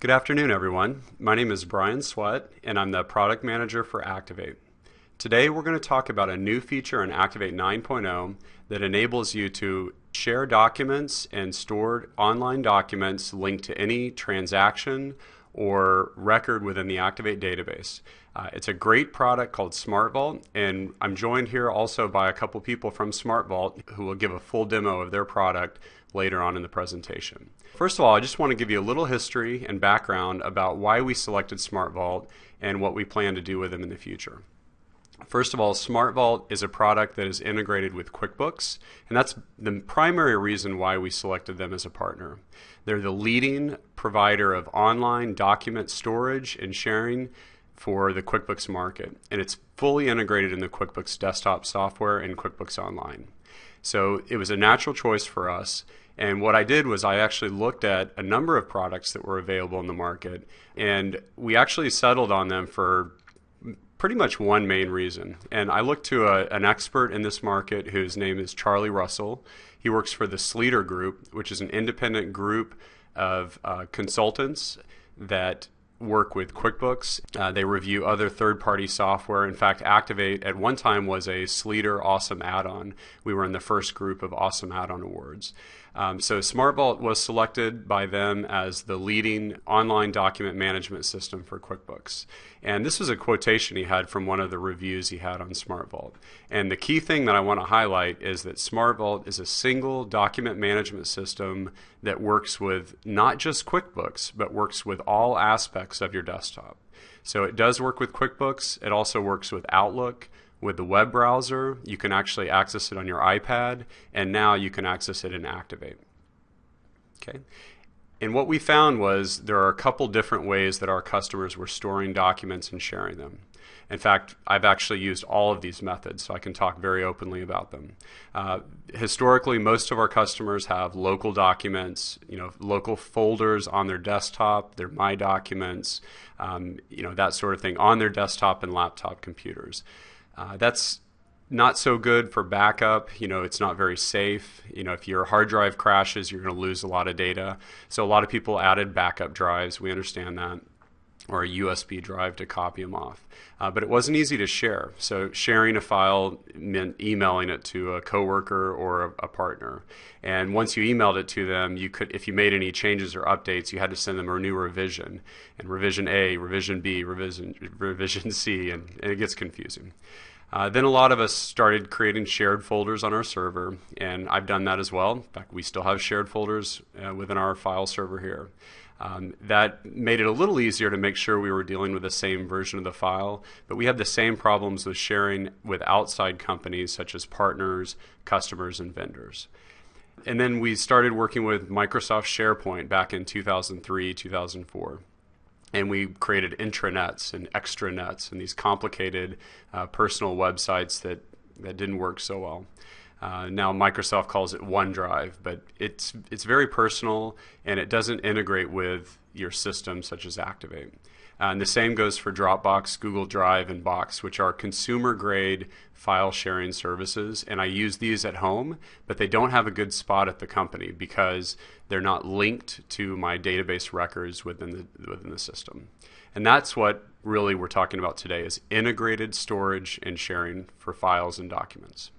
Good afternoon, everyone. My name is Brian Sweat, and I'm the product manager for ACCTivate. Today, we're going to talk about a new feature in ACCTivate 9.0 that enables you to share documents and store online documents linked to any transaction or record within the ACCTivate database. It's a great product called SmartVault, and I'm joined here also by a couple people from SmartVault who will give a full demo of their product later on in the presentation. First of all, I just want to give you a little history and background about why we selected SmartVault and what we plan to do with them in the future. First of all, SmartVault is a product that is integrated with QuickBooks, and that's the primary reason why we selected them as a partner. They're the leading provider of online document storage and sharing for the QuickBooks market, and it's fully integrated in the QuickBooks desktop software and QuickBooks Online. So it was a natural choice for us. And what I did was I actually looked at a number of products that were available in the market, and we actually settled on them for pretty much one main reason. And I looked to an expert in this market whose name is Charlie Russell. He works for the Sleater Group, which is an independent group of consultants that work with QuickBooks. They review other third-party software. In fact, ACCTivate at one time was a Sleater Awesome Add-on. We were in the first group of Awesome Add-on Awards. So SmartVault was selected by them as the leading online document management system for QuickBooks. And this was a quotation he had from one of the reviews he had on SmartVault. And the key thing that I want to highlight is that SmartVault is a single document management system that works with not just QuickBooks, but works with all aspects of your desktop. So it does work with QuickBooks. It also works with Outlook. With the web browser, you can actually access it on your iPad, and now you can access it in ACCTivate. Okay. And what we found was there are a couple different ways that our customers were storing documents and sharing them. In fact, I've actually used all of these methods, so I can talk very openly about them. Historically, most of our customers have local documents, local folders on their desktop, their My Documents, that sort of thing on their desktop and laptop computers. That's not so good for backup. It's not very safe. If your hard drive crashes, you're going to lose a lot of data. So a lot of people added backup drives. We understand that. Or a USB drive to copy them off. But it wasn't easy to share. So sharing a file meant emailing it to a coworker or a partner. And once you emailed it to them, you could, if you made any changes or updates, you had to send them a new revision. And revision A, revision B, revision C, and it gets confusing. Then a lot of us started creating shared folders on our server, and I've done that as well. In fact, we still have shared folders within our file server here. That made it a little easier to make sure we were dealing with the same version of the file, but we had the same problems with sharing with outside companies such as partners, customers, and vendors. And then we started working with Microsoft SharePoint back in 2003, 2004. And we created intranets and extranets and these complicated personal websites that didn't work so well. Now Microsoft calls it OneDrive, but it's very personal and it doesn't integrate with your systems such as ACCTivate. And the same goes for Dropbox, Google Drive, and Box, which are consumer-grade file sharing services. And I use these at home, but they don't have a good spot at the company because they're not linked to my database records within the system. And that's what really we're talking about today is integrated storage and sharing for files and documents.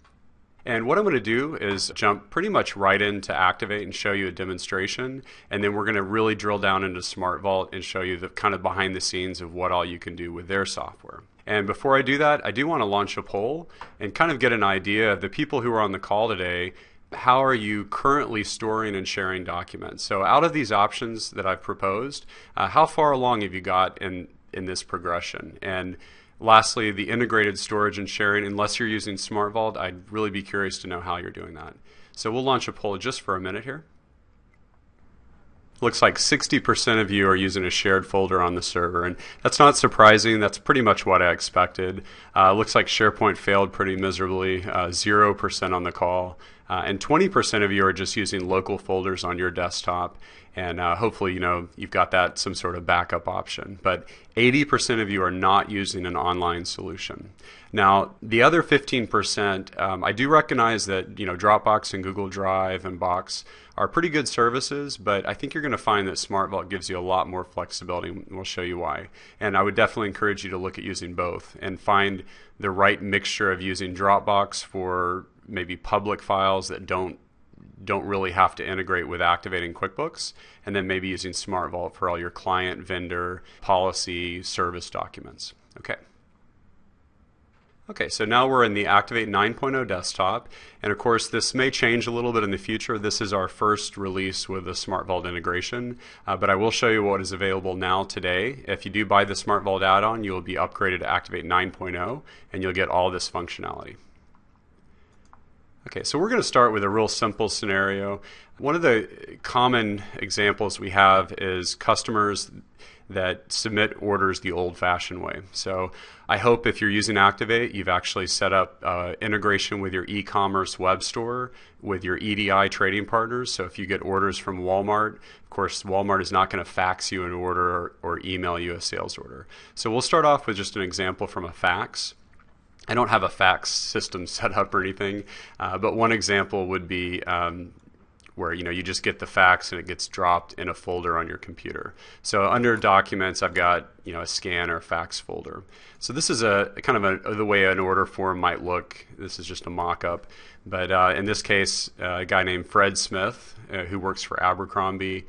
And what I'm going to do is jump pretty much right into ACCTivate and show you a demonstration, and then we're going to really drill down into SmartVault and show you the kind of behind the scenes of what all you can do with their software. And before I do that, I do want to launch a poll and kind of get an idea of the people who are on the call today. How are you currently storing and sharing documents? So out of these options that I've proposed, how far along have you got in this progression? And lastly, the integrated storage and sharing, unless you're using SmartVault, I'd really be curious to know how you're doing that. So we'll launch a poll just for a minute here. Looks like 60% of you are using a shared folder on the server, and that's not surprising. That's pretty much what I expected. Looks like SharePoint failed pretty miserably, 0% on the call. And 20% of you are just using local folders on your desktop, and hopefully you've got that some sort of backup option. But 80% of you are not using an online solution. Now, the other 15%, I do recognize that Dropbox and Google Drive and Box are pretty good services, but I think you're going to find that SmartVault gives you a lot more flexibility, and we'll show you why. And I would definitely encourage you to look at using both and find the right mixture of using Dropbox for maybe public files that don't really have to integrate with activating QuickBooks, and then maybe using SmartVault for all your client, vendor, policy, service documents. Okay, so now we're in the Activate 9.0 desktop, and of course this may change a little bit in the future. This is our first release with the SmartVault integration, but I will show you what is available now today. If you do buy the SmartVault add-on, you'll be upgraded to Activate 9.0, and you'll get all this functionality. Okay, so we're going to start with a real simple scenario. One of the common examples we have is customers that submit orders the old-fashioned way. So I hope if you're using Activate, you've actually set up integration with your e-commerce web store, with your EDI trading partners. So if you get orders from Walmart, of course, Walmart is not going to fax you an order or email you a sales order. So we'll start off with just an example from a fax. I don't have a fax system set up or anything, but one example would be where you just get the fax and it gets dropped in a folder on your computer. So under Documents, I've got a scan or fax folder. So this is a kind of the way an order form might look. This is just a mock-up, but in this case, a guy named Fred Smith, who works for Abercrombie,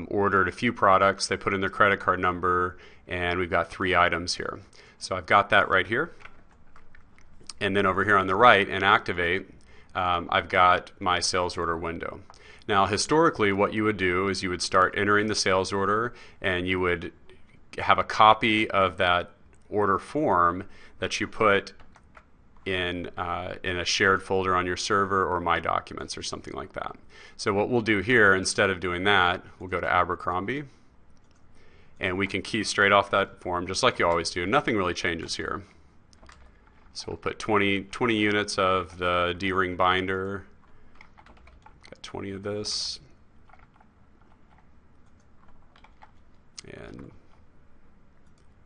ordered a few products. They put in their credit card number, and we've got 3 items here. So I've got that right here. And then over here on the right in Activate, I've got my sales order window. Now historically what you would do is you would start entering the sales order, and you would have a copy of that order form that you put in a shared folder on your server or My Documents or something like that. So what we'll do here, instead of doing that, we'll go to Abercrombie, and we can key straight off that form just like you always do. Nothing really changes here. So we'll put 20 units of the D-ring binder. Got 20 of this. And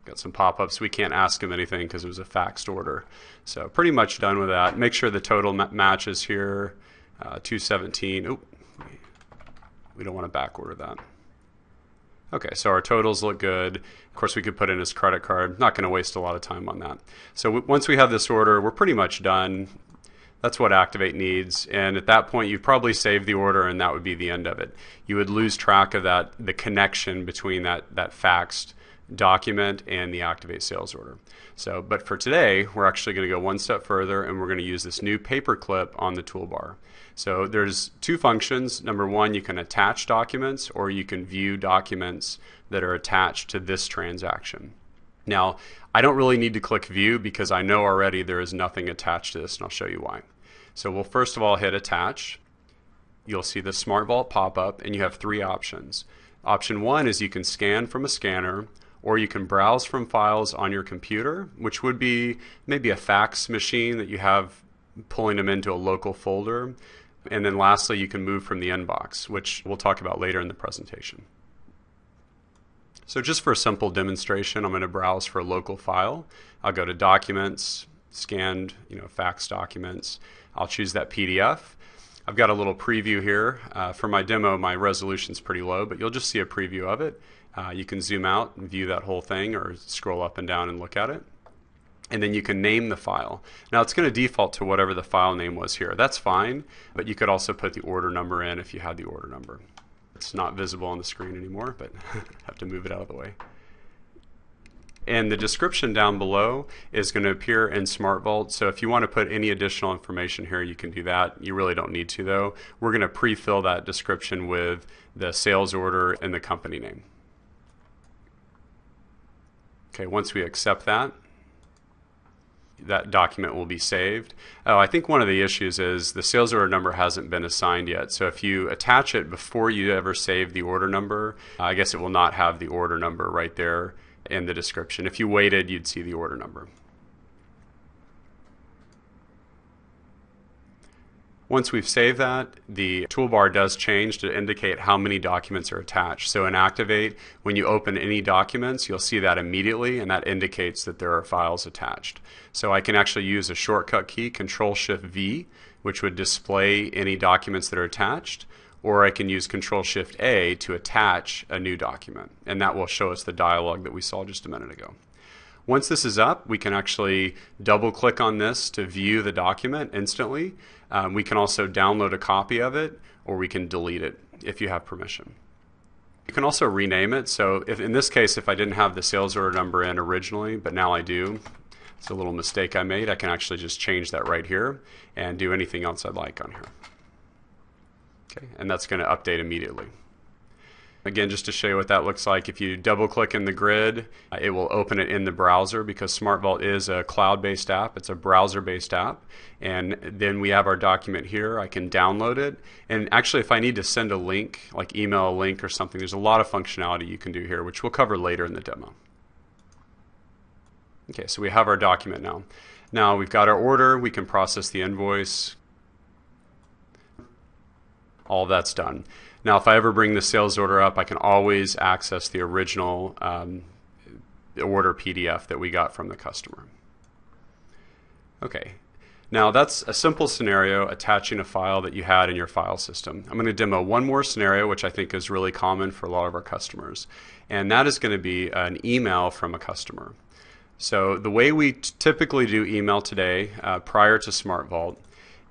got some pop-ups. We can't ask them anything because it was a faxed order. So pretty much done with that. Make sure the total matches here. 217. Oh, we don't want to back order that. Okay, so our totals look good. Of course, we could put in his credit card. Not going to waste a lot of time on that. So once we have this order, we're pretty much done. That's what Activate needs. And at that point, you've probably saved the order, and that would be the end of it. You would lose track of the connection between that faxed document and the Activate sales order. So, but for today, we're actually going to go one step further, and we're going to use this new paperclip on the toolbar. So there's 2 functions. Number one, you can attach documents, or you can view documents that are attached to this transaction. Now, I don't really need to click view because I know already there is nothing attached to this, and I'll show you why. So we'll first of all hit attach. You'll see the SmartVault pop up, and you have 3 options. Option 1 is you can scan from a scanner, or you can browse from files on your computer, which would be maybe a fax machine that you have pulling them into a local folder. And then lastly, you can move from the inbox, which we'll talk about later in the presentation. So just for a simple demonstration, I'm going to browse for a local file. I'll go to Documents, Scanned, fax documents. I'll choose that PDF. I've got a little preview here. For my demo, my resolution's pretty low, but you'll just see a preview of it. You can zoom out and view that whole thing, or scroll up and down and look at it. And then you can name the file. Now it's going to default to whatever the file name was here. That's fine, but you could also put the order number in if you had the order number. It's not visible on the screen anymore, but have to move it out of the way. And the description down below is going to appear in SmartVault. So if you want to put any additional information here, you can do that. You really don't need to, though. We're going to pre-fill that description with the sales order and the company name. Okay, once we accept that, that document will be saved. Oh, I think one of the issues is the sales order number hasn't been assigned yet. So if you attach it before you ever save the order number, I guess it will not have the order number right there in the description. If you waited, you'd see the order number. Once we've saved that, the toolbar does change to indicate how many documents are attached. So in Activate, when you open any documents, you'll see that immediately, and that indicates that there are files attached. So I can actually use a shortcut key, Control-Shift-V, which would display any documents that are attached, or I can use Control-Shift-A to attach a new document, and that will show us the dialog that we saw just a minute ago. Once this is up, we can actually double-click on this to view the document instantly. We can also download a copy of it, or we can delete it if you have permission. You can also rename it. So if, in this case, if I didn't have the sales order number in originally, but now I do, it's a little mistake I made, I can actually just change that right here and do anything else I'd like on here. Okay, and that's going to update immediately. Again, just to show you what that looks like, if you double click in the grid, it will open it in the browser because SmartVault is a cloud-based app. It's a browser-based app. And then we have our document here. I can download it. And actually, if I need to send a link, like email a link or something, there's a lot of functionality you can do here, which we'll cover later in the demo. Okay, so we have our document now. Now we've got our order. We can process the invoice. All that's done. Now, if I ever bring the sales order up, I can always access the original order PDF that we got from the customer. Okay, now that's a simple scenario attaching a file that you had in your file system. I'm going to demo one more scenario, which I think is really common for a lot of our customers, and that is going to be an email from a customer. So the way we typically do email today, prior to SmartVault,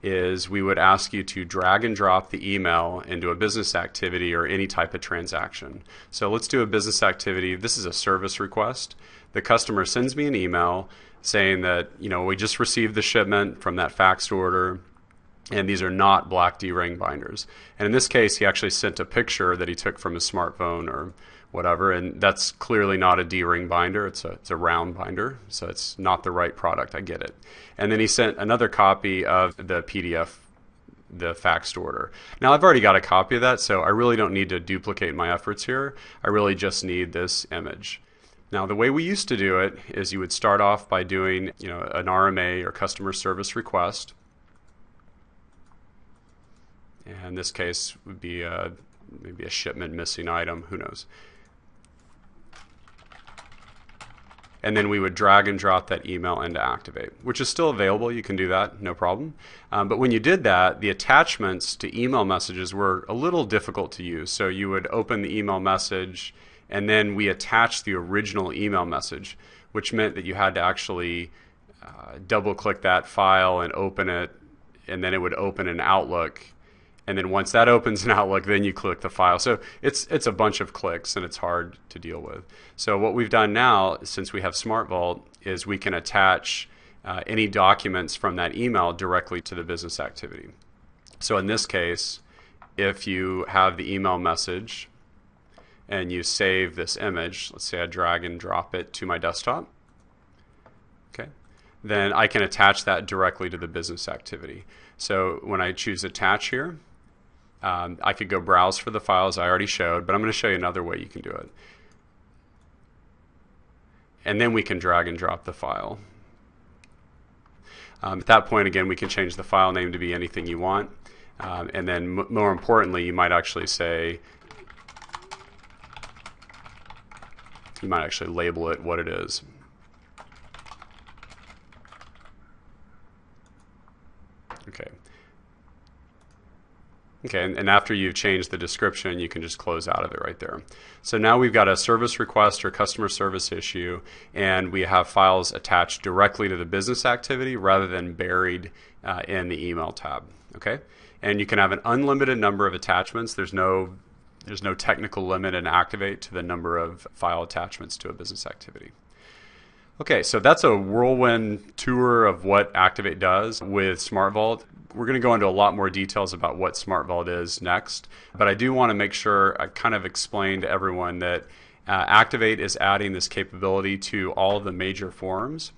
is we would ask you to drag and drop the email into a business activity or any type of transaction. So let's do a business activity. This is a service request. The customer sends me an email saying that, you know, we just received the shipment from that faxed order, and these are not black D-ring binders. And in this case, he actually sent a picture that he took from his smartphone or whatever, and that's clearly not a D-ring binder. It's a round binder, so it's not the right product. I get it. And then he sent another copy of the PDF, the faxed order. Now I've already got a copy of that, so I really don't need to duplicate my efforts here. I really just need this image. Now the way we used to do it is you would start off by doing, you know, an RMA or customer service request. And in this case would be maybe a shipment missing item, who knows. And then we would drag and drop that email into Activate, which is still available. You can do that, no problem. But when you did that, the attachments to email messages were a little difficult to use. So you would open the email message, and then we attached the original email message, which meant that you had to actually double-click that file and open it, and then it would open in Outlook. And then once that opens in Outlook, then you click the file. So it's a bunch of clicks, and it's hard to deal with. So what we've done now, since we have SmartVault, is we can attach any documents from that email directly to the business activity. So in this case, if you have the email message and you save this image, let's say I drag and drop it to my desktop, okay, then I can attach that directly to the business activity. So when I choose Attach here, I could go browse for the files I already showed, but I'm going to show you another way you can do it. And then we can drag and drop the file. At that point, again, we can change the file name to be anything you want. And then more importantly, you might actually say, you might actually label it what it is. Okay. Okay, and after you've changed the description, you can just close out of it right there. So now we've got a service request or customer service issue, and we have files attached directly to the business activity rather than buried in the email tab. Okay, and you can have an unlimited number of attachments. There's no technical limit in Activate to the number of file attachments to a business activity. Okay, so that's a whirlwind tour of what Activate does with SmartVault. We're going to go into a lot more details about what SmartVault is next, but I do want to make sure I kind of explain to everyone that Activate is adding this capability to all of the major forms.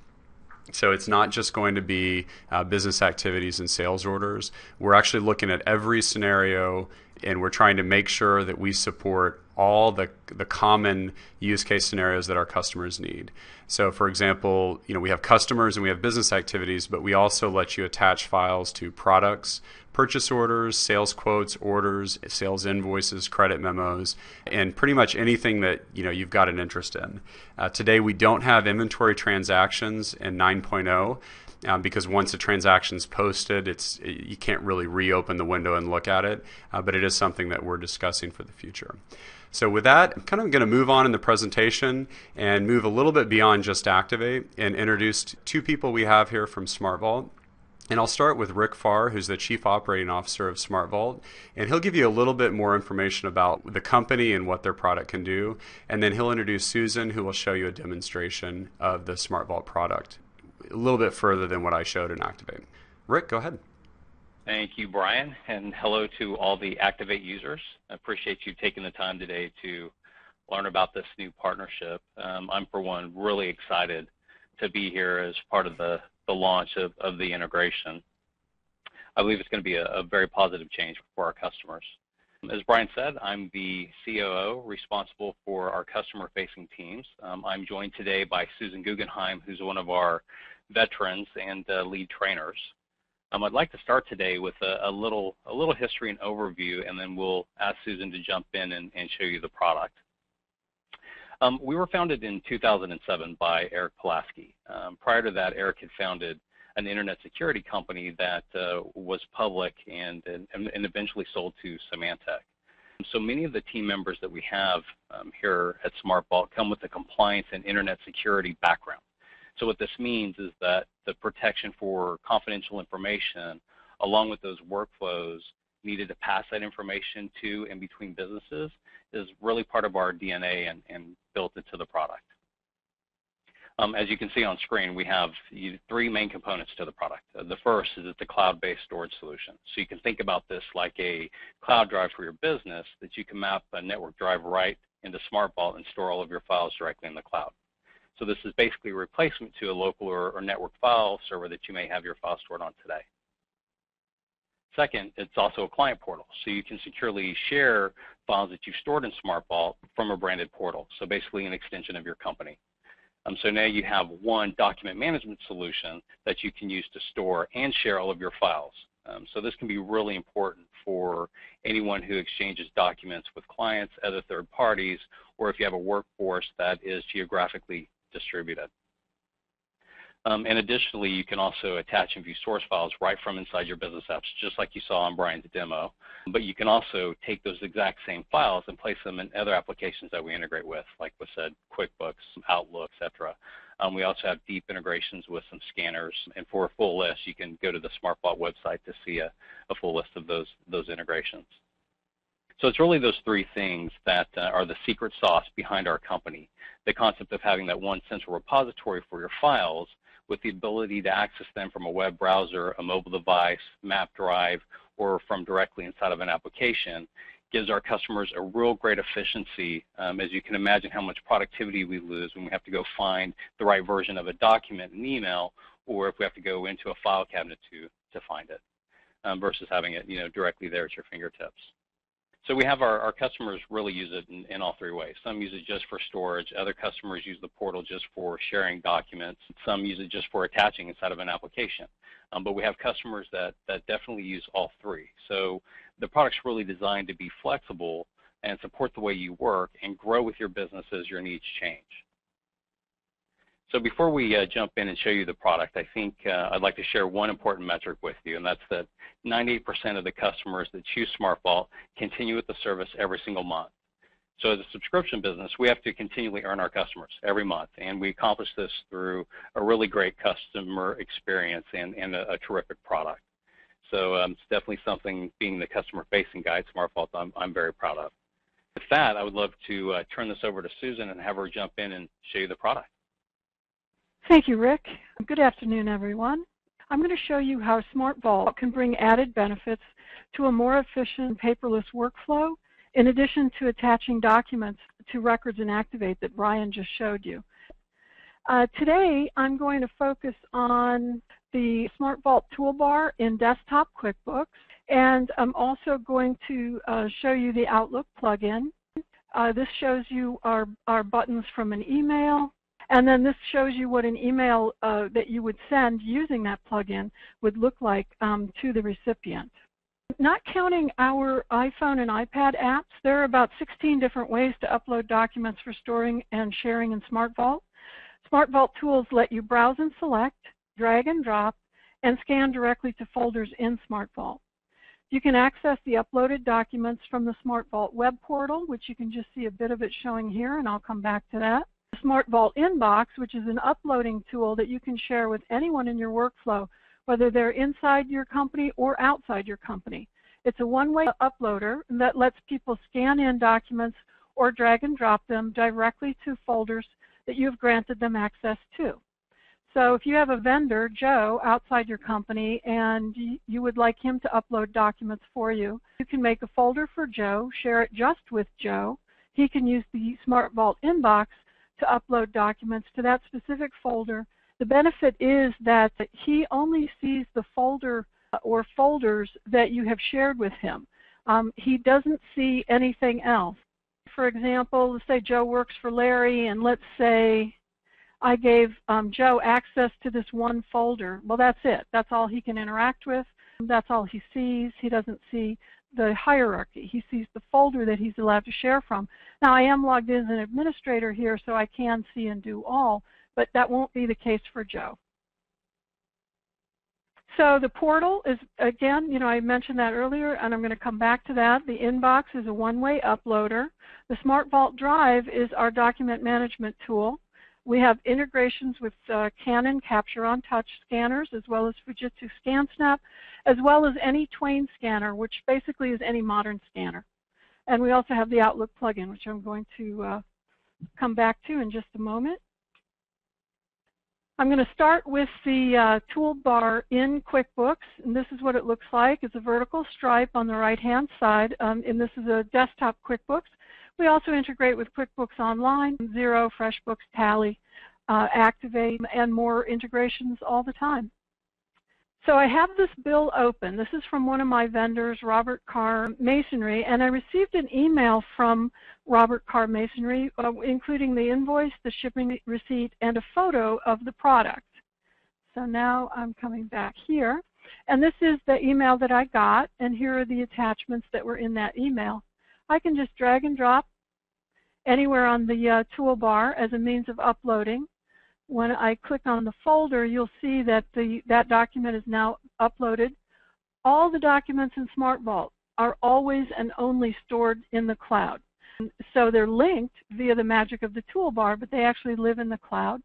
So it's not just going to be business activities and sales orders. We're actually looking at every scenario, and we're trying to make sure that we support all the common use case scenarios that our customers need. So for example, we have customers and we have business activities, but we also let you attach files to products, purchase orders, sales quotes, orders, sales invoices, credit memos, and pretty much anything that you've got an interest in. Today we don't have inventory transactions in 9.0. Because once a transaction's posted, you can't really reopen the window and look at it, but it is something that we're discussing for the future. So with that, I'm kind of going to move on in the presentation and move a little bit beyond just Activate and introduce two people we have here from SmartVault. And I'll start with Rick Farr, who's the Chief Operating Officer of SmartVault, and he'll give you a little bit more information about the company and what their product can do. And then he'll introduce Susan, who will show you a demonstration of the SmartVault product, a little bit further than what I showed in Activate. Rick, go ahead. Thank you, Brian, and hello to all the Activate users. I appreciate you taking the time today to learn about this new partnership. I'm, for one, really excited to be here as part of the launch of the integration. I believe it's going to be a very positive change for our customers. As Brian said, I'm the COO responsible for our customer-facing teams. I'm joined today by Susan Guggenheim, who's one of our veterans and lead trainers. I'd like to start today with a little history and overview, and then we'll ask Susan to jump in and show you the product. We were founded in 2007 by Eric Pulaski. Prior to that, Eric had founded an internet security company that was public and eventually sold to Symantec. So many of the team members that we have here at SmartVault come with a compliance and internet security background. So what this means is that the protection for confidential information, along with those workflows needed to pass that information to and between businesses, is really part of our DNA and built into the product. As you can see on screen, we have three main components to the product. The first is it's a cloud-based storage solution. So you can think about this like a cloud drive for your business that you can map a network drive right into SmartVault and store all of your files directly in the cloud. So this is basically a replacement to a local or network file server that you may have your files stored on today. Second, it's also a client portal, so you can securely share files that you've stored in SmartVault from a branded portal, so basically an extension of your company. So now you have one document management solution that you can use to store and share all of your files. So this can be really important for anyone who exchanges documents with clients, other third parties, or if you have a workforce that is geographically distributed. And additionally, you can also attach and view source files right from inside your business apps, just like you saw on Brian's demo. But you can also take those exact same files and place them in other applications that we integrate with, like we said, QuickBooks, Outlook, etc. We also have deep integrations with some scanners. And for a full list, you can go to the SmartVault website to see a full list of those integrations. So it's really those three things that are the secret sauce behind our company. The concept of having that one central repository for your files with the ability to access them from a web browser, a mobile device, map drive, or from directly inside of an application gives our customers a real great efficiency. As you can imagine how much productivity we lose when we have to go find the right version of a document in email, or if we have to go into a file cabinet to find it, versus having it directly there at your fingertips. So we have our customers really use it in all three ways. Some use it just for storage. Other customers use the portal just for sharing documents. Some use it just for attaching inside of an application. But we have customers that definitely use all three. So the product's really designed to be flexible and support the way you work and grow with your business as your needs change. So before we jump in and show you the product, I think I'd like to share one important metric with you, and that's that 98% of the customers that choose SmartVault continue with the service every single month. So as a subscription business, we have to continually earn our customers every month, and we accomplish this through a really great customer experience and a terrific product. So it's definitely something, being the customer-facing guy at SmartVault, I'm very proud of. With that, I would love to turn this over to Susan and have her jump in and show you the product. Thank you, Rick. Good afternoon, everyone. I'm going to show you how SmartVault can bring added benefits to a more efficient paperless workflow, in addition to attaching documents to records in Activate that Brian just showed you. Today, I'm going to focus on the SmartVault toolbar in Desktop QuickBooks, and I'm also going to show you the Outlook plugin. This shows you our buttons from an email. And then this shows you what an email that you would send using that plugin would look like to the recipient. Not counting our iPhone and iPad apps, there are about 16 different ways to upload documents for storing and sharing in SmartVault. SmartVault tools let you browse and select, drag and drop, and scan directly to folders in SmartVault. You can access the uploaded documents from the SmartVault web portal, which you can just see a bit of it showing here, and I'll come back to that. The SmartVault inbox, which is an uploading tool that you can share with anyone in your workflow, whether they're inside your company or outside your company. It's a one-way uploader that lets people scan in documents or drag and drop them directly to folders that you've granted them access to. So if you have a vendor, Joe, outside your company, and you would like him to upload documents for you, you can make a folder for Joe, share it just with Joe. He can use the SmartVault inbox to upload documents to that specific folder. The benefit is that he only sees the folder or folders that you have shared with him. He doesn't see anything else. For example, let's say Joe works for Larry, and let's say I gave Joe access to this one folder. Well, that's it. That's all he can interact with. That's all he sees. He doesn't see the hierarchy. He sees the folder that he's allowed to share from. Now, I am logged in as an administrator here, so I can see and do all, but that won't be the case for Joe. So the portal is, again, I mentioned that earlier, and I'm going to come back to that. The inbox is a one-way uploader. The SmartVault Drive is our document management tool. We have integrations with Canon Capture on Touch scanners, as well as Fujitsu ScanSnap, as well as any Twain scanner, which basically is any modern scanner. And we also have the Outlook plugin, which I'm going to come back to in just a moment. I'm going to start with the toolbar in QuickBooks, and this is what it looks like. It's a vertical stripe on the right-hand side, and this is a desktop QuickBooks. We also integrate with QuickBooks Online, Xero, FreshBooks, Tally, ACCTivate, and more integrations all the time. So I have this bill open. This is from one of my vendors, Robert Carr Masonry, and I received an email from Robert Carr Masonry, including the invoice, the shipping receipt, and a photo of the product. So now I'm coming back here, and this is the email that I got, and here are the attachments that were in that email. I can just drag and drop anywhere on the toolbar as a means of uploading. When I click on the folder, you'll see that that document is now uploaded. All the documents in SmartVault are always and only stored in the cloud. So they're linked via the magic of the toolbar, but they actually live in the cloud.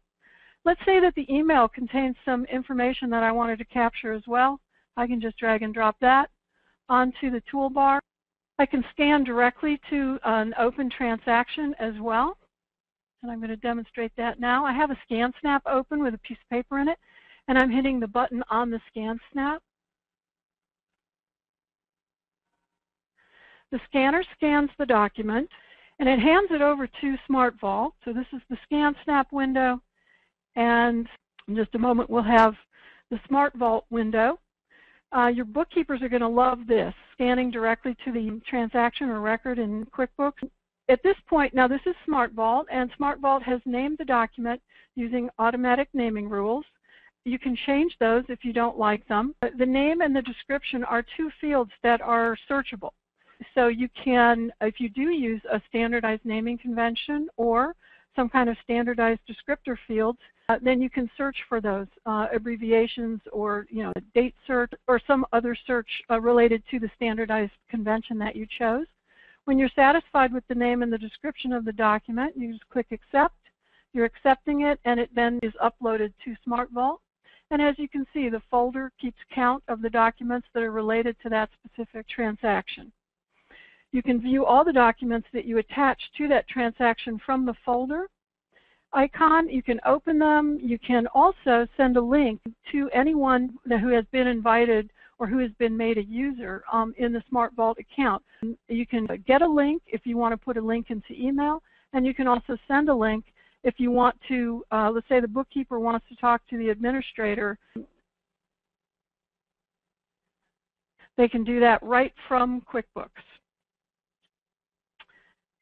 Let's say that the email contains some information that I wanted to capture as well. I can just drag and drop that onto the toolbar. I can scan directly to an open transaction as well. And I'm going to demonstrate that now. I have a ScanSnap open with a piece of paper in it, and I'm hitting the button on the ScanSnap. The scanner scans the document, and it hands it over to SmartVault. So this is the ScanSnap window, and in just a moment we'll have the SmartVault window. Your bookkeepers are going to love this, scanning directly to the transaction or record in QuickBooks. At this point, now this is SmartVault, and SmartVault has named the document using automatic naming rules. You can change those if you don't like them. The name and the description are two fields that are searchable. So you can, if you do use a standardized naming convention or some kind of standardized descriptor fields, then you can search for those abbreviations or a date search or some other search related to the standardized convention that you chose. When you're satisfied with the name and the description of the document, you just click Accept. You're accepting it, and it then is uploaded to SmartVault. And as you can see, the folder keeps count of the documents that are related to that specific transaction. You can view all the documents that you attach to that transaction from the folder icon. You can open them. You can also send a link to anyone who has been invited or who has been made a user in the SmartVault account. You can get a link if you want to put a link into email, and you can also send a link if you want to, let's say the bookkeeper wants to talk to the administrator. They can do that right from QuickBooks.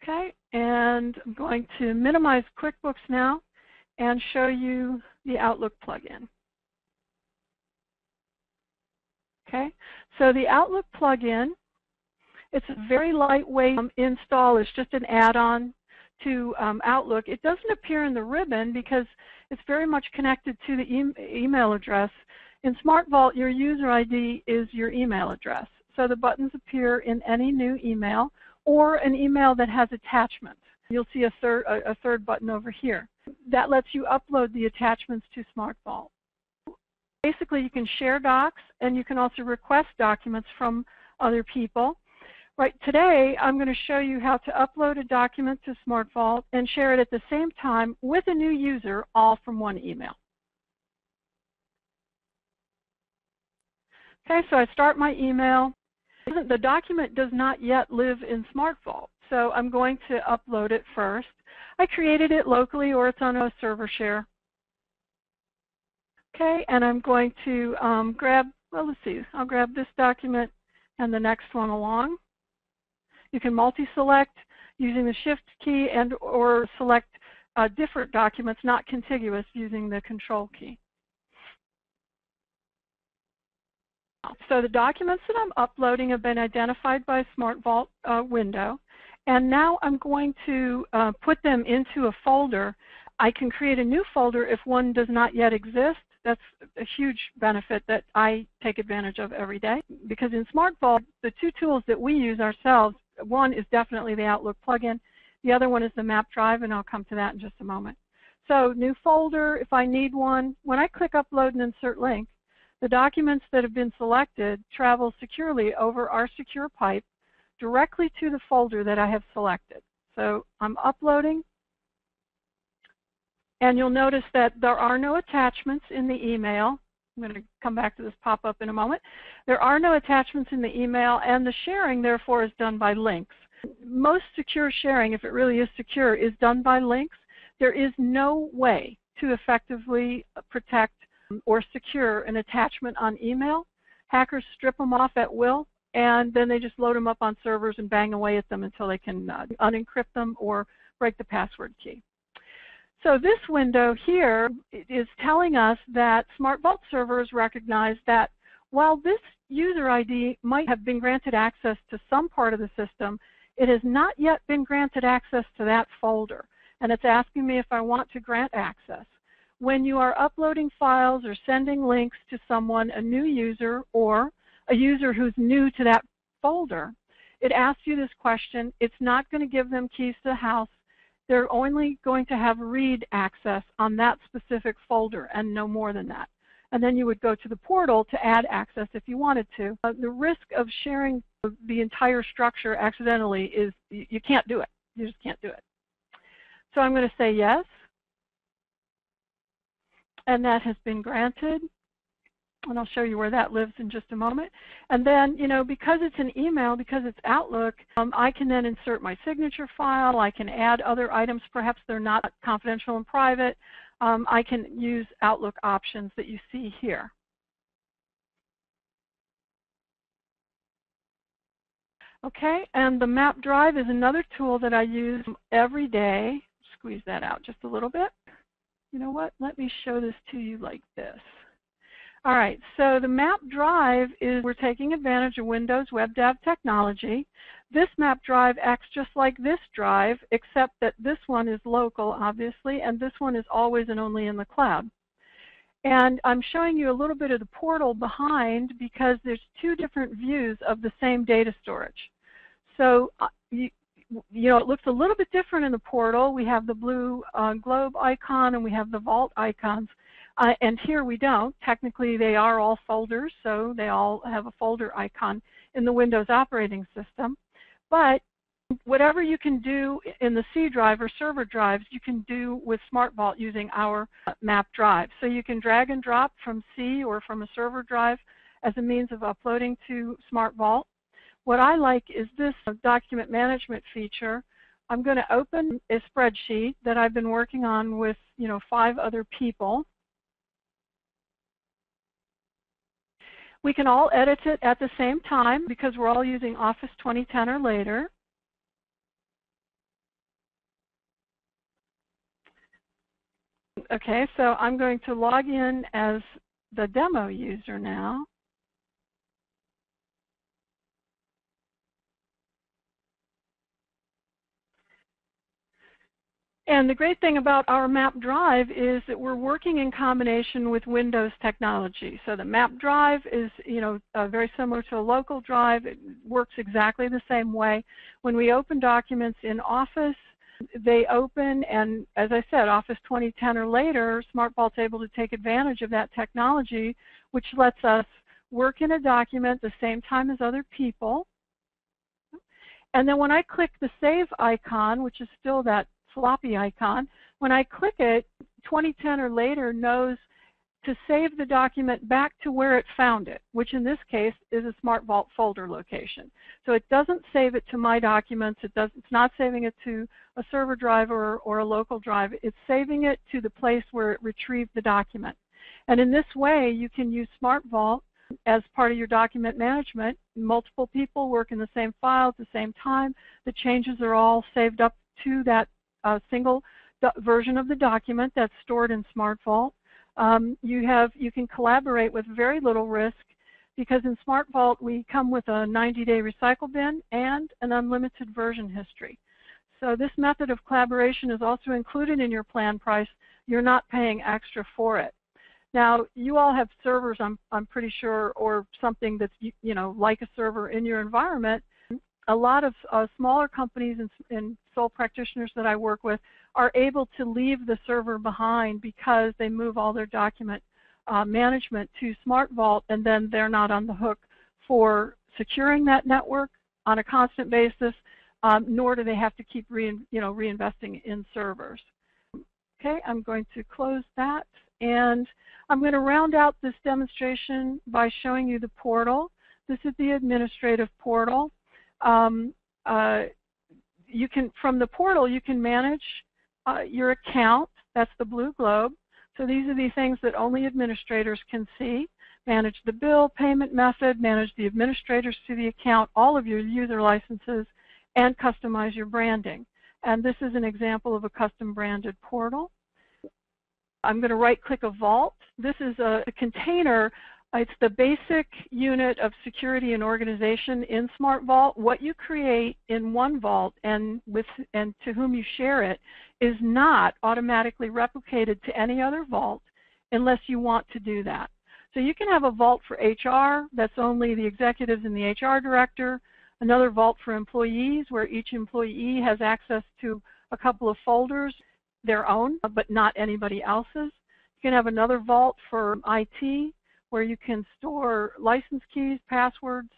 Okay, And I'm going to minimize QuickBooks now and show you the Outlook plugin. Okay, so the Outlook plugin, it's a very lightweight install. It's just an add-on to Outlook. It doesn't appear in the ribbon because it's very much connected to the email address. In SmartVault, your user ID is your email address. So the buttons appear in any new email or an email that has attachments. You'll see a third button over here. That lets you upload the attachments to SmartVault. Basically, you can share docs, and you can also request documents from other people. Right, today, I'm going to show you how to upload a document to SmartVault and share it at the same time with a new user, all from one email. Okay, so I start my email. The document does not yet live in SmartVault, so I'm going to upload it first. I created it locally, or it's on a server share. Okay, and I'm going to grab, well, let's see, I'll grab this document and the next one along. You can multi-select using the Shift key and or select different documents, not contiguous, using the Control key. So the documents that I'm uploading have been identified by SmartVault window, and now I'm going to put them into a folder. I can create a new folder if one does not yet exist. That's a huge benefit that I take advantage of every day, because in SmartVault, the two tools that we use ourselves, one is definitely the Outlook plugin. The other one is the map drive, and I'll come to that in just a moment. So new folder, if I need one, when I click Upload and Insert Link, the documents that have been selected travel securely over our secure pipe directly to the folder that I have selected. So I'm uploading, and you'll notice that there are no attachments in the email. I'm going to come back to this pop-up in a moment. There are no attachments in the email, and the sharing, therefore, is done by links. Most secure sharing, if it really is secure, is done by links. There is no way to effectively protect or secure an attachment on email. Hackers strip them off at will, and then they just load them up on servers and bang away at them until they can unencrypt them or break the password key. So this window here is telling us that SmartVault servers recognize that while this user ID might have been granted access to some part of the system, it has not yet been granted access to that folder. And it's asking me if I want to grant access. When you are uploading files or sending links to someone, a new user or a user who's new to that folder, it asks you this question. It's not going to give them keys to the house. They're only going to have read access on that specific folder and no more than that. And then you would go to the portal to add access if you wanted to. The risk of sharing the entire structure accidentally is you can't do it. You just can't do it. So I'm going to say yes. And that has been granted. And I'll show you where that lives in just a moment. And then, you know, because it's an email, because it's Outlook, I can then insert my signature file. I can add other items. Perhaps they're not confidential and private. I can use Outlook options that you see here. Okay, and the map drive is another tool that I use every day. Squeeze that out just a little bit. You know what? Let me show this to you like this. All right, so the map drive is, we're taking advantage of Windows WebDAV technology. This map drive acts just like this drive, except that this one is local, obviously, and this one is always and only in the cloud. And I'm showing you a little bit of the portal behind because there's two different views of the same data storage. So, you know, it looks a little bit different in the portal. We have the blue globe icon and we have the vault icons. And here we don't. Technically, they are all folders, so they all have a folder icon in the Windows operating system. But whatever you can do in the C drive or server drives, you can do with SmartVault using our map drive. So you can drag and drop from C or from a server drive as a means of uploading to SmartVault. What I like is this document management feature. I'm going to open a spreadsheet that I've been working on with, 5 other people. We can all edit it at the same time because we're all using Office 2010 or later. Okay, so I'm going to log in as the demo user now. And the great thing about our map drive is that we're working in combination with Windows technology. So the map drive is, very similar to a local drive. It works exactly the same way. When we open documents in Office, they open, and as I said, Office 2010 or later, SmartVault's able to take advantage of that technology, which lets us work in a document the same time as other people. And then when I click the Save icon, which is still that floppy icon, when I click it, 2010 or later knows to save the document back to where it found it, which in this case is a SmartVault folder location. So it doesn't save it to My Documents. It's not saving it to a server drive or a local drive. It's saving it to the place where it retrieved the document. And in this way, you can use SmartVault as part of your document management. Multiple people work in the same file at the same time. The changes are all saved up to that single version of the document that's stored in SmartVault. You can collaborate with very little risk, because in SmartVault we come with a 90-day recycle bin and an unlimited version history. So this method of collaboration is also included in your plan price. You're not paying extra for it. Now, you all have servers, I'm pretty sure, or something that's like a server in your environment. A lot of smaller companies and sole practitioners that I work with are able to leave the server behind because they move all their document management to SmartVault, and then they're not on the hook for securing that network on a constant basis, nor do they have to keep reinvesting in servers. Okay, I'm going to close that, and I'm going to round out this demonstration by showing you the portal. This is the administrative portal. From the portal, you can manage your account. That's the blue globe. So these are the things that only administrators can see. Manage the bill, payment method, manage the administrators to the account, all of your user licenses, and customize your branding. And this is an example of a custom branded portal. I'm going to right-click a vault. This is a container. It's the basic unit of security and organization in SmartVault. What you create in one vault and to whom you share it is not automatically replicated to any other vault unless you want to do that. So you can have a vault for HR that's only the executives and the HR director, another vault for employees where each employee has access to a couple of folders, their own, but not anybody else's. You can have another vault for IT, where you can store license keys, passwords,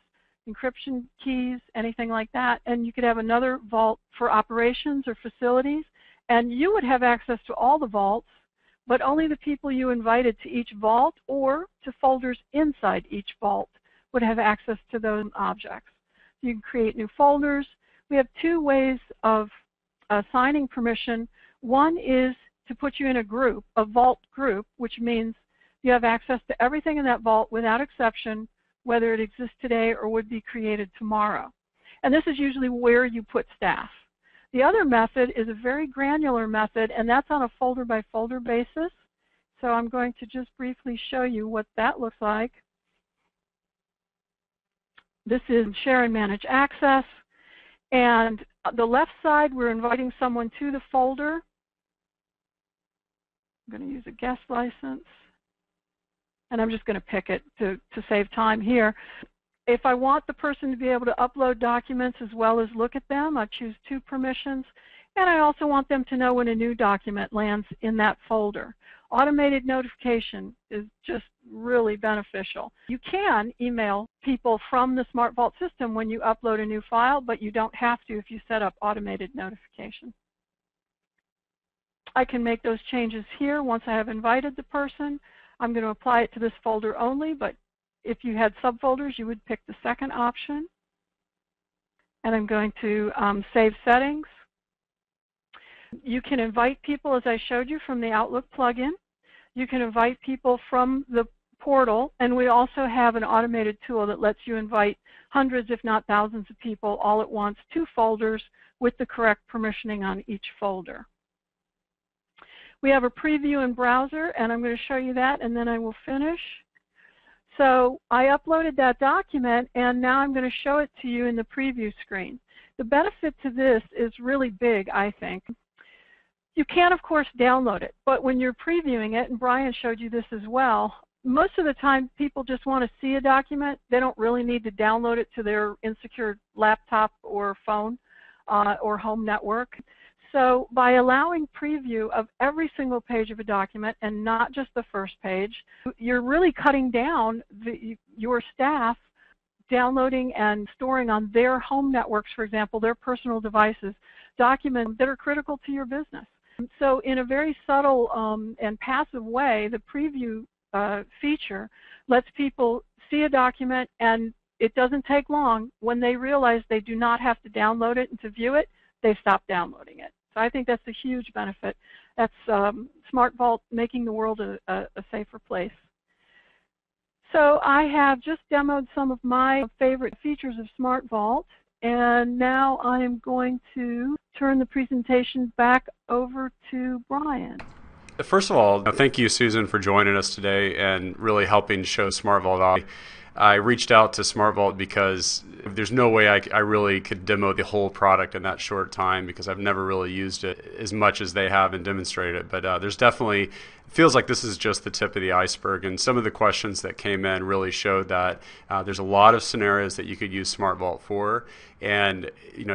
encryption keys, anything like that. And you could have another vault for operations or facilities. And you would have access to all the vaults, but only the people you invited to each vault or to folders inside each vault would have access to those objects. You can create new folders. We have two ways of assigning permission. One is to put you in a group, a vault group, which means you have access to everything in that vault without exception, whether it exists today or would be created tomorrow. And this is usually where you put staff. The other method is a very granular method, and that's on a folder by folder basis. So I'm going to just briefly show you what that looks like. This is share and manage access. And the left side, we're inviting someone to the folder. I'm going to use a guest license. And I'm just going to pick it to save time here. If I want the person to be able to upload documents as well as look at them, I choose 2 permissions. And I also want them to know when a new document lands in that folder. Automated notification is just really beneficial. You can email people from the SmartVault system when you upload a new file, but you don't have to if you set up automated notification. I can make those changes here once I have invited the person. I'm going to apply it to this folder only, but if you had subfolders, you would pick the second option. And I'm going to save settings. You can invite people, as I showed you, from the Outlook plugin. You can invite people from the portal, and we also have an automated tool that lets you invite hundreds, if not thousands, of people all at once to folders with the correct permissioning on each folder. We have a preview in browser, and I'm going to show you that, and then I will finish. So I uploaded that document, and now I'm going to show it to you in the preview screen. The benefit to this is really big, I think. You can, of course, download it, but when you're previewing it, and Brian showed you this as well, most of the time people just want to see a document. They don't really need to download it to their insecure laptop or phone or home network. So by allowing preview of every single page of a document and not just the first page, you're really cutting down your staff downloading and storing on their home networks, for example, their personal devices, documents that are critical to your business. So in a very subtle and passive way, the preview feature lets people see a document, and it doesn't take long. When they realize they do not have to download it and to view it, they stop downloading it. So I think that's a huge benefit. That's SmartVault making the world a safer place. So I have just demoed some of my favorite features of SmartVault, and now I am going to turn the presentation back over to Brian. First of all, thank you, Susan, for joining us today and really helping show SmartVault off. I reached out to SmartVault because there's no way I really could demo the whole product in that short time, because I've never really used it as much as they have and demonstrated it. But there's definitely, it feels like this is just the tip of the iceberg, and some of the questions that came in really showed that there's a lot of scenarios that you could use SmartVault for. And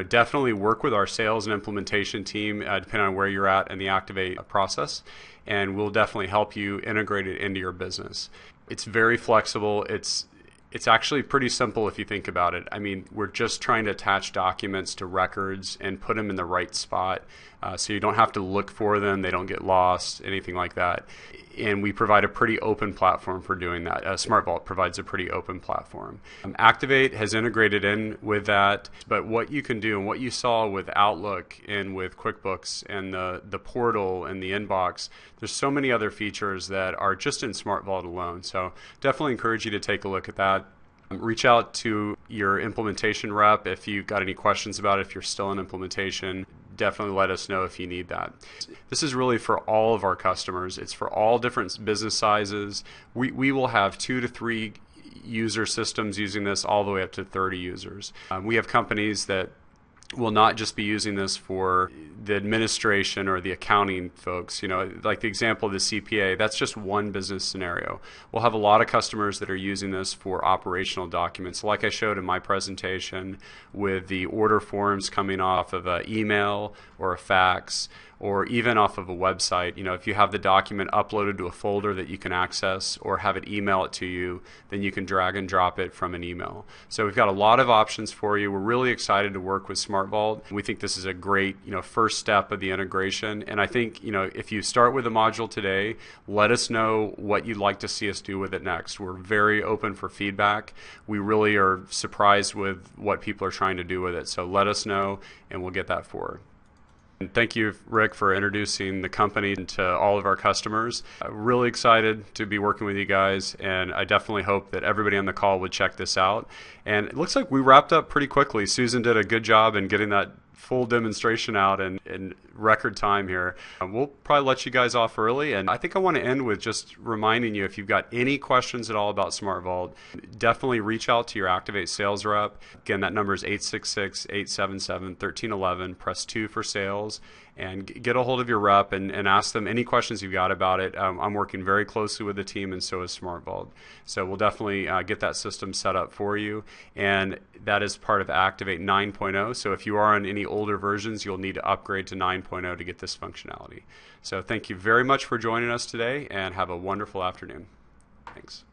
definitely work with our sales and implementation team depending on where you're at in the ACCTivate process, and we'll definitely help you integrate it into your business. It's very flexible. It's actually pretty simple if you think about it. I mean, we're just trying to attach documents to records and put them in the right spot, so you don't have to look for them, they don't get lost, anything like that. And we provide a pretty open platform for doing that. SmartVault provides a pretty open platform. ACCTivate has integrated in with that, but what you can do and what you saw with Outlook and with QuickBooks and the portal and the inbox, there's so many other features that are just in SmartVault alone. So definitely encourage you to take a look at that. Reach out to your implementation rep if you've got any questions about it. If you're still in implementation, definitely let us know if you need that. This is really for all of our customers. It's for all different business sizes. We will have 2 to 3 user systems using this all the way up to 30 users. We have companies that will not just be using this for the administration or the accounting folks. Like the example of the CPA, that's just one business scenario. We'll have a lot of customers that are using this for operational documents, like I showed in my presentation with the order forms coming off of an email or a fax, or even off of a website. If you have the document uploaded to a folder that you can access or have it email it to you, then you can drag and drop it from an email. So we've got a lot of options for you. We're really excited to work with SmartVault. We think this is a great first step of the integration. And I think if you start with a module today, let us know what you'd like to see us do with it next. We're very open for feedback. We really are surprised with what people are trying to do with it. So let us know and we'll get that forward. And thank you, Rick, for introducing the company to all of our customers. Really excited to be working with you guys, and I definitely hope that everybody on the call would check this out. And it looks like we wrapped up pretty quickly. Susan did a good job in getting that full demonstration out in record time here. We'll probably let you guys off early, and I think I want to end with just reminding you, if you've got any questions at all about SmartVault, definitely reach out to your ACCTivate sales rep. Again, that number is 866-877-1311. Press 2 for sales, and get a hold of your rep and ask them any questions you've got about it. I'm working very closely with the team, and so is SmartVault. So we'll definitely get that system set up for you, and that is part of ACCTivate 9.0. So if you are on any older versions, you'll need to upgrade to 9.0 to get this functionality. So thank you very much for joining us today, and have a wonderful afternoon. Thanks.